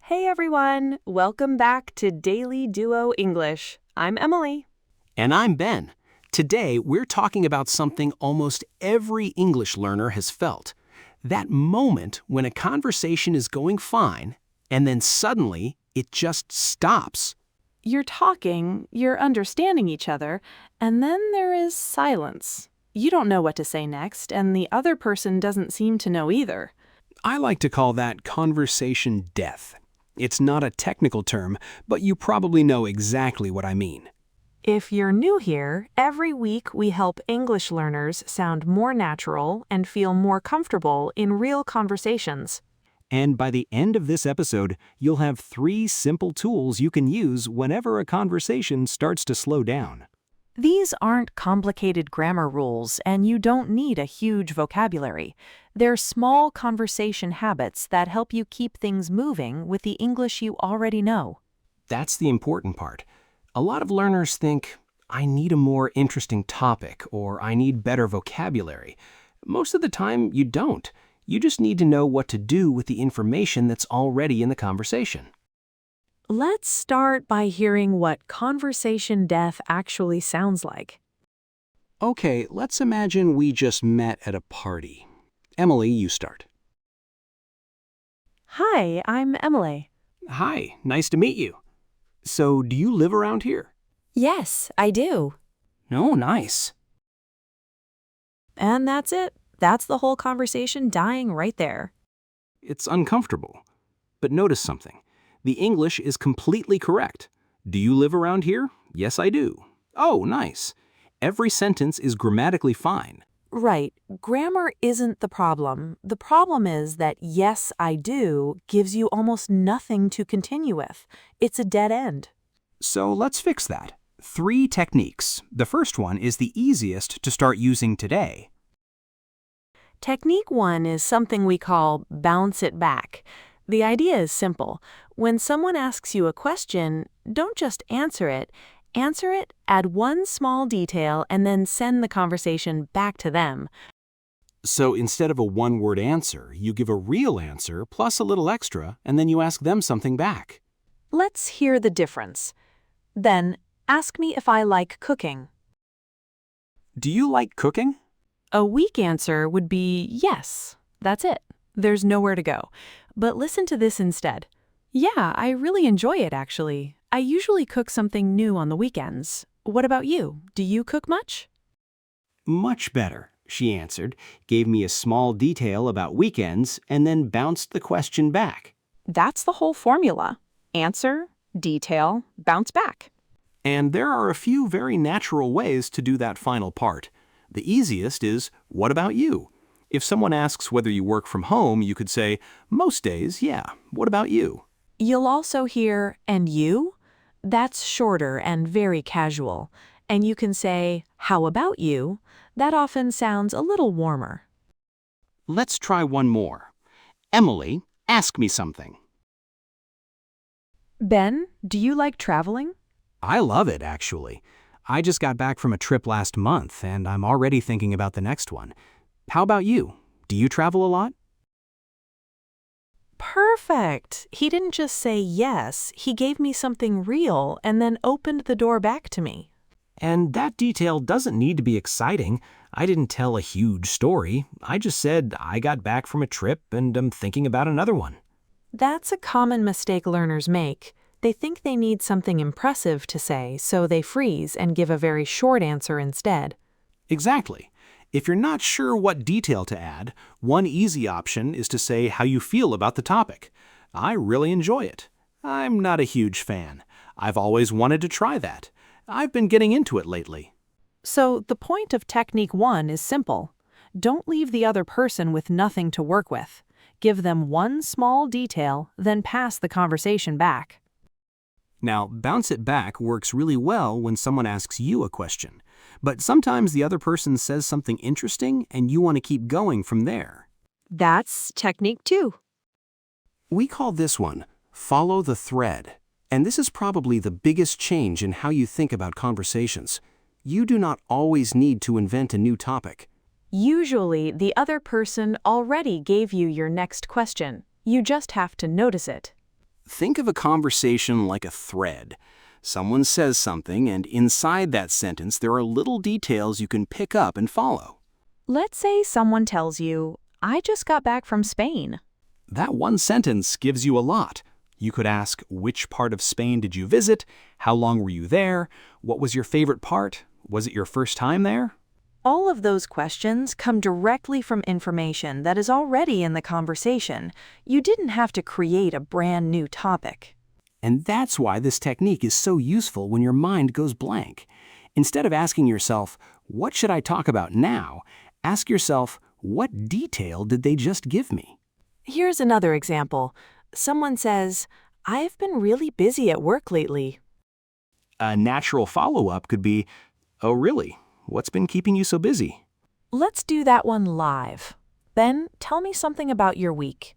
Hey everyone, welcome back to Daily Duo English. I'm Emily. And I'm Ben. Today, we're talking about something almost every English learner has felt. That moment when a conversation is going fine, and then suddenly it just stops. You're talking, you're understanding each other, and then there is silence. You don't know what to say next, and the other person doesn't seem to know either. I like to call that conversation death. It's not a technical term, but you probably know exactly what I mean. If you're new here, every week we help English learners sound more natural and feel more comfortable in real conversations. And by the end of this episode, you'll have 3 simple tools you can use whenever a conversation starts to slow down. These aren't complicated grammar rules, and you don't need a huge vocabulary. They're small conversation habits that help you keep things moving with the English you already know. That's the important part. A lot of learners think, I need a more interesting topic, or I need better vocabulary. Most of the time, you don't. You just need to know what to do with the information that's already in the conversation. Let's start by hearing what conversation death actually sounds like. Okay, let's imagine we just met at a party. Emily, you start. Hi, I'm Emily. Hi, nice to meet you. So, do you live around here? Yes, I do. Oh, nice. And that's it. That's the whole conversation dying right there. It's uncomfortable. But notice something. The English is completely correct. Do you live around here? Yes, I do. Oh, nice. Every sentence is grammatically fine. Right. Grammar isn't the problem. The problem is that yes, I do gives you almost nothing to continue with. It's a dead end. So let's fix that. 3 techniques. The first one is the easiest to start using today. Technique 1 is something we call bounce it back. The idea is simple. When someone asks you a question, don't just answer it. Answer it, add one small detail, and then send the conversation back to them. So instead of a one-word answer, you give a real answer plus a little extra, and then you ask them something back. Let's hear the difference. Then, ask me if I like cooking. Do you like cooking? A weak answer would be yes. That's it. There's nowhere to go. But listen to this instead. Yeah, I really enjoy it actually. I usually cook something new on the weekends. What about you? Do you cook much? Much better, she answered, gave me a small detail about weekends, and then bounced the question back. That's the whole formula. Answer, detail, bounce back. And there are a few very natural ways to do that final part. The easiest is, what about you? If someone asks whether you work from home, you could say, most days, yeah. What about you? You'll also hear, and you? That's shorter and very casual. And you can say, how about you? That often sounds a little warmer. Let's try one more. Emily, ask me something. Ben, do you like traveling? I love it, actually. I just got back from a trip last month, and I'm already thinking about the next one. How about you? Do you travel a lot? Perfect. He didn't just say yes, he gave me something real and then opened the door back to me. And that detail doesn't need to be exciting. I didn't tell a huge story. I just said I got back from a trip and I'm thinking about another one. That's a common mistake learners make. They think they need something impressive to say, so they freeze and give a very short answer instead. Exactly. If you're not sure what detail to add, one easy option is to say how you feel about the topic. I really enjoy it. I'm not a huge fan. I've always wanted to try that. I've been getting into it lately. So the point of technique 1 is simple. Don't leave the other person with nothing to work with. Give them one small detail, then pass the conversation back. Now, bounce it back works really well when someone asks you a question. But sometimes the other person says something interesting and you want to keep going from there. That's technique 2. We call this one follow the thread. And this is probably the biggest change in how you think about conversations. You do not always need to invent a new topic. Usually, the other person already gave you your next question. You just have to notice it. Think of a conversation like a thread. Someone says something, and inside that sentence there are little details you can pick up and follow. Let's say someone tells you, I just got back from Spain. That one sentence gives you a lot. You could ask, which part of Spain did you visit? How long were you there? What was your favorite part? Was it your first time there? All of those questions come directly from information that is already in the conversation. You didn't have to create a brand new topic. And that's why this technique is so useful when your mind goes blank. Instead of asking yourself, what should I talk about now? Ask yourself, what detail did they just give me? Here's another example. Someone says, I've been really busy at work lately. A natural follow-up could be, oh really? What's been keeping you so busy? Let's do that one live. Ben, tell me something about your week.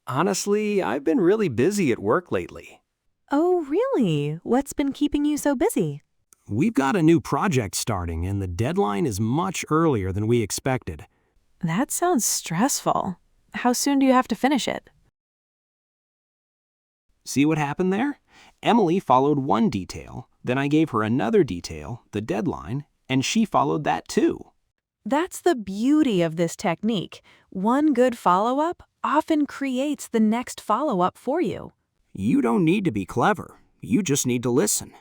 Honestly, I've been really busy at work lately. Oh, really? What's been keeping you so busy? We've got a new project starting, and the deadline is much earlier than we expected. That sounds stressful. How soon do you have to finish it? See what happened there? Emily followed one detail, then I gave her another detail, the deadline, and she followed that too. That's the beauty of this technique. One good follow-up often creates the next follow-up for you. You don't need to be clever. You just need to listen.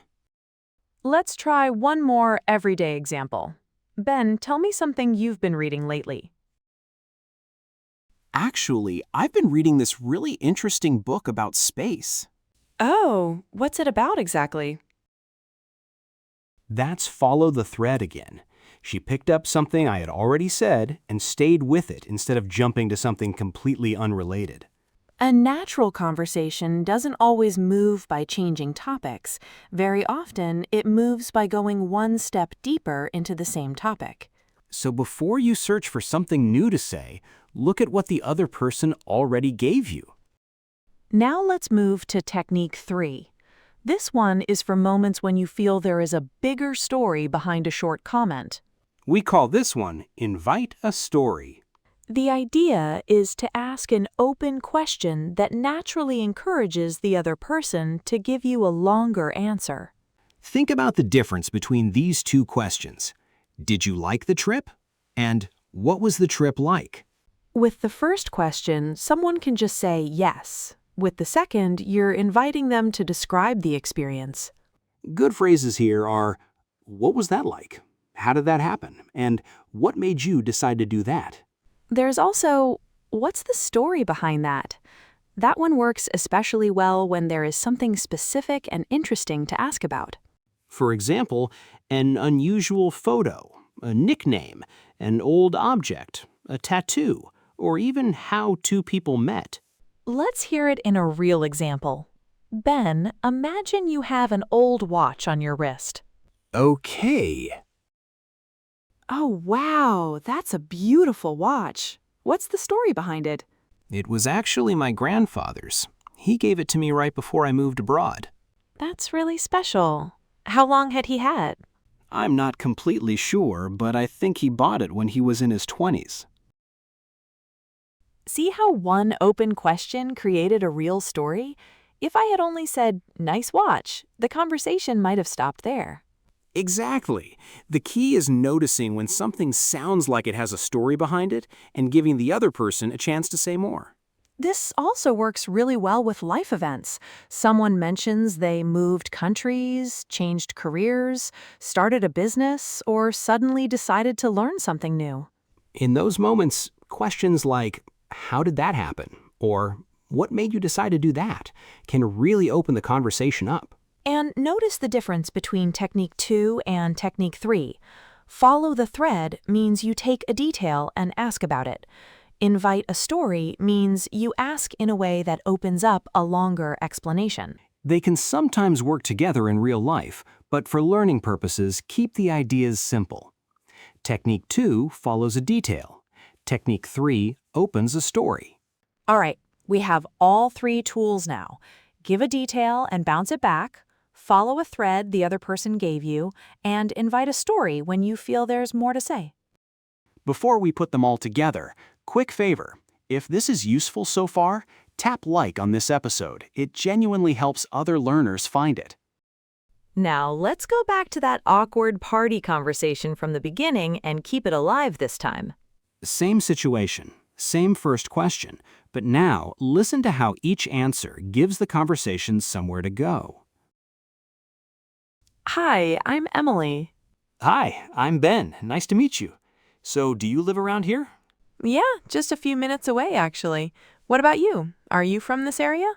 Let's try one more everyday example. Ben, tell me something you've been reading lately. Actually, I've been reading this really interesting book about space. Oh, what's it about exactly? That's follow the thread again. She picked up something I had already said and stayed with it instead of jumping to something completely unrelated. A natural conversation doesn't always move by changing topics. Very often, it moves by going one step deeper into the same topic. So before you search for something new to say, look at what the other person already gave you. Now let's move to technique 3. This one is for moments when you feel there is a bigger story behind a short comment. We call this one invite a story. The idea is to ask an open question that naturally encourages the other person to give you a longer answer. Think about the difference between these two questions. Did you like the trip? And what was the trip like? With the first question, someone can just say yes. With the second, you're inviting them to describe the experience. Good phrases here are, what was that like? How did that happen? And what made you decide to do that? There's also, what's the story behind that? That one works especially well when there is something specific and interesting to ask about. For example, an unusual photo, a nickname, an old object, a tattoo, or even how two people met. Let's hear it in a real example. Ben, imagine you have an old watch on your wrist. Okay. Oh, wow, that's a beautiful watch. What's the story behind it? It was actually my grandfather's. He gave it to me right before I moved abroad. That's really special. How long had he had? I'm not completely sure, but I think he bought it when he was in his 20s. See how one open question created a real story? If I had only said, nice watch, the conversation might have stopped there. Exactly. The key is noticing when something sounds like it has a story behind it and giving the other person a chance to say more. This also works really well with life events. Someone mentions they moved countries, changed careers, started a business, or suddenly decided to learn something new. In those moments, questions like, how did that happen? Or what made you decide to do that? Can really open the conversation up. And notice the difference between technique 2 and technique 3. Follow the thread means you take a detail and ask about it. Invite a story means you ask in a way that opens up a longer explanation. They can sometimes work together in real life, but for learning purposes, keep the ideas simple. Technique 2 follows a detail. Technique 3 opens a story. All right, we have all 3 tools now. Give a detail and bounce it back. Follow a thread the other person gave you, and invite a story when you feel there's more to say. Before we put them all together, quick favor. If this is useful so far, Tap like on this episode. It genuinely helps other learners find it. Now, let's go back to that awkward party conversation from the beginning and keep it alive this time. Same situation, same first question, but now listen to how each answer gives the conversation somewhere to go. Hi, I'm Emily. Hi, I'm Ben. Nice to meet you. So, do you live around here? Yeah, just a few minutes away, actually. What about you? Are you from this area?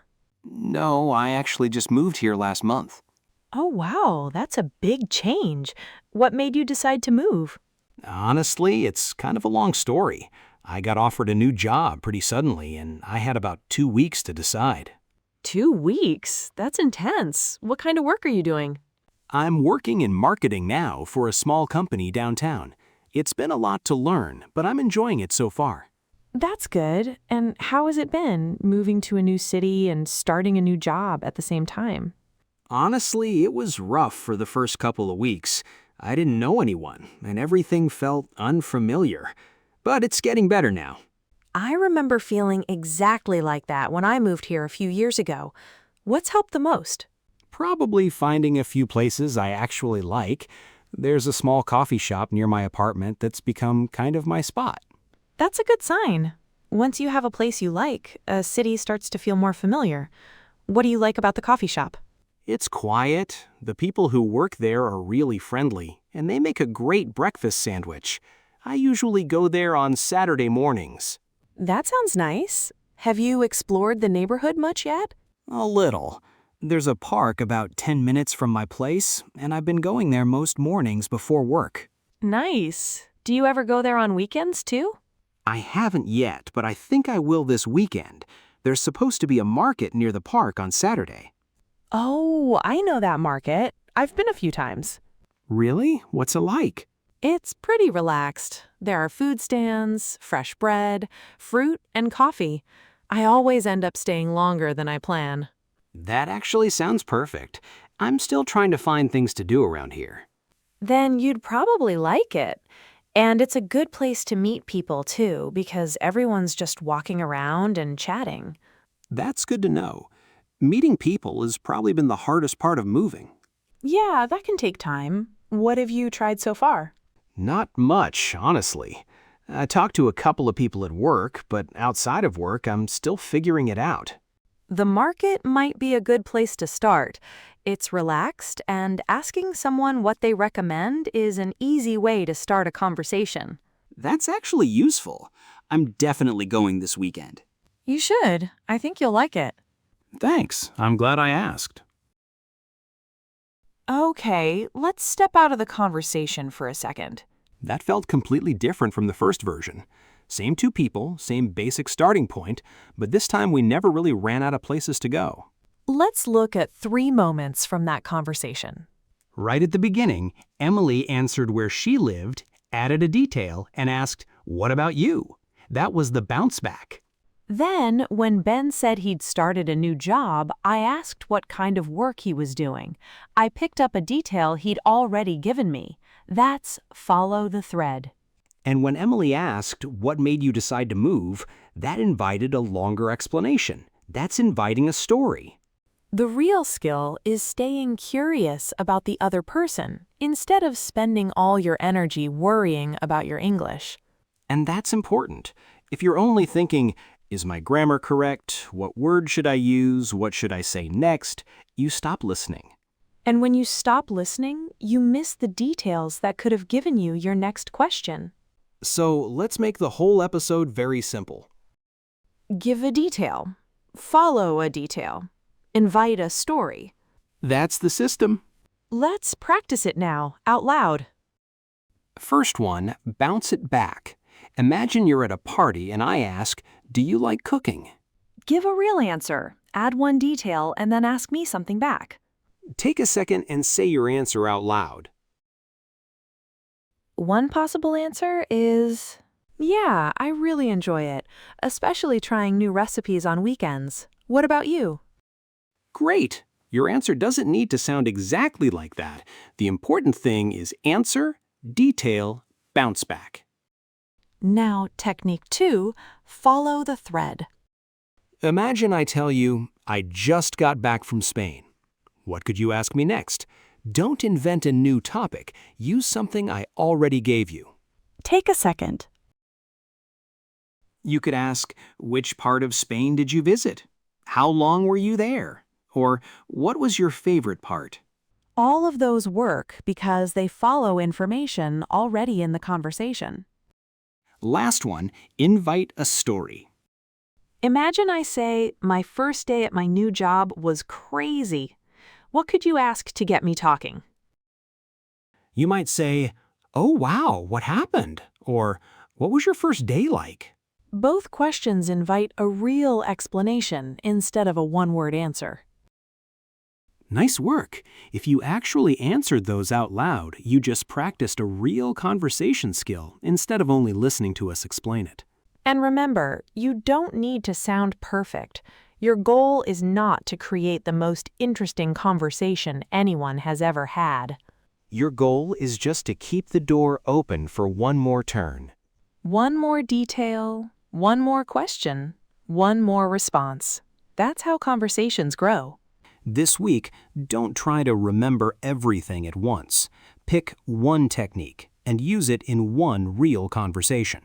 No, I actually just moved here last month. Oh, wow, that's a big change. What made you decide to move? Honestly, it's kind of a long story. I got offered a new job pretty suddenly, and I had about 2 weeks to decide. 2 weeks? That's intense. What kind of work are you doing? I'm working in marketing now for a small company downtown. It's been a lot to learn, but I'm enjoying it so far. That's good. And how has it been, moving to a new city and starting a new job at the same time? Honestly, it was rough for the first couple of weeks. I didn't know anyone, and everything felt unfamiliar. But it's getting better now. I remember feeling exactly like that when I moved here a few years ago. What's helped the most? Probably finding a few places I actually like. There's a small coffee shop near my apartment that's become kind of my spot. That's a good sign. Once you have a place you like, a city starts to feel more familiar. What do you like about the coffee shop? It's quiet, the people who work there are really friendly, and they make a great breakfast sandwich. I usually go there on Saturday mornings. That sounds nice. Have you explored the neighborhood much yet? A little. There's a park about 10 minutes from my place, and I've been going there most mornings before work. Nice. Do you ever go there on weekends too? I haven't yet, but I think I will this weekend. There's supposed to be a market near the park on Saturday. Oh, I know that market. I've been a few times. Really? What's it like? It's pretty relaxed. There are food stands, fresh bread, fruit, and coffee. I always end up staying longer than I plan. That actually sounds perfect. I'm still trying to find things to do around here. Then you'd probably like it. And it's a good place to meet people too, because everyone's just walking around and chatting. That's good to know. Meeting people has probably been the hardest part of moving. Yeah, that can take time. What have you tried so far? Not much, honestly. I talked to a couple of people at work, but outside of work, I'm still figuring it out. The market might be a good place to start. It's relaxed, and asking someone what they recommend is an easy way to start a conversation. That's actually useful. I'm definitely going this weekend. You should. I think you'll like it. Thanks. I'm glad I asked. Okay, let's step out of the conversation for a second. That felt completely different from the first version. Same 2 people, same basic starting point, but this time we never really ran out of places to go. Let's look at 3 moments from that conversation. Right at the beginning, Emily answered where she lived, added a detail, and asked, "What about you?" That was the bounce back. Then, when Ben said he'd started a new job, I asked what kind of work he was doing. I picked up a detail he'd already given me. That's follow the thread. And when Emily asked, "What made you decide to move?" that invited a longer explanation. That's inviting a story. The real skill is staying curious about the other person, instead of spending all your energy worrying about your English. And that's important. If you're only thinking, is my grammar correct? What word should I use? What should I say next? You stop listening. And when you stop listening, you miss the details that could have given you your next question. So let's make the whole episode very simple. Give a detail. Follow a detail. Invite a story. That's the system. Let's practice it now, out loud. First one, bounce it back. Imagine you're at a party and I ask, "Do you like cooking?" Give a real answer. Add one detail and then ask me something back. Take a second and say your answer out loud. One possible answer is, yeah, I really enjoy it, especially trying new recipes on weekends. What about you? Great! Your answer doesn't need to sound exactly like that. The important thing is answer, detail, bounce back. Now, technique 2, follow the thread. Imagine I tell you, I just got back from Spain. What could you ask me next? Don't invent a new topic. Use something I already gave you. Take a second. You could ask, which part of Spain did you visit? How long were you there? Or what was your favorite part? All of those work because they follow information already in the conversation. Last one, invite a story. Imagine I say, my first day at my new job was crazy. What could you ask to get me talking? You might say, "Oh wow, what happened?" Or, "What was your first day like?" Both questions invite a real explanation instead of a one-word answer. Nice work. If you actually answered those out loud, you just practiced a real conversation skill instead of only listening to us explain it. And remember, you don't need to sound perfect. Your goal is not to create the most interesting conversation anyone has ever had. Your goal is just to keep the door open for one more turn. One more detail, one more question, one more response. That's how conversations grow. This week, don't try to remember everything at once. Pick one technique and use it in one real conversation.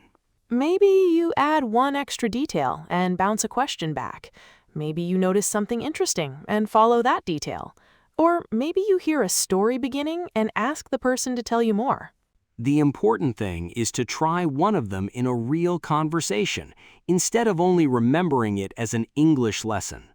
Maybe you add one extra detail and bounce a question back. Maybe you notice something interesting and follow that detail. Or maybe you hear a story beginning and ask the person to tell you more. The important thing is to try one of them in a real conversation instead of only remembering it as an English lesson.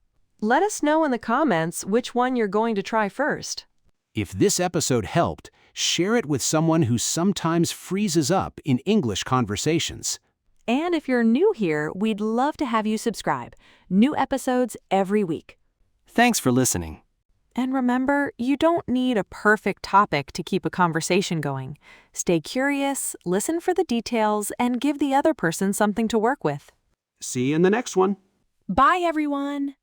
Let us know in the comments which one you're going to try first. If this episode helped, share it with someone who sometimes freezes up in English conversations. And if you're new here, we'd love to have you subscribe. New episodes every week. Thanks for listening. And remember, you don't need a perfect topic to keep a conversation going. Stay curious, listen for the details, and give the other person something to work with. See you in the next one. Bye, everyone!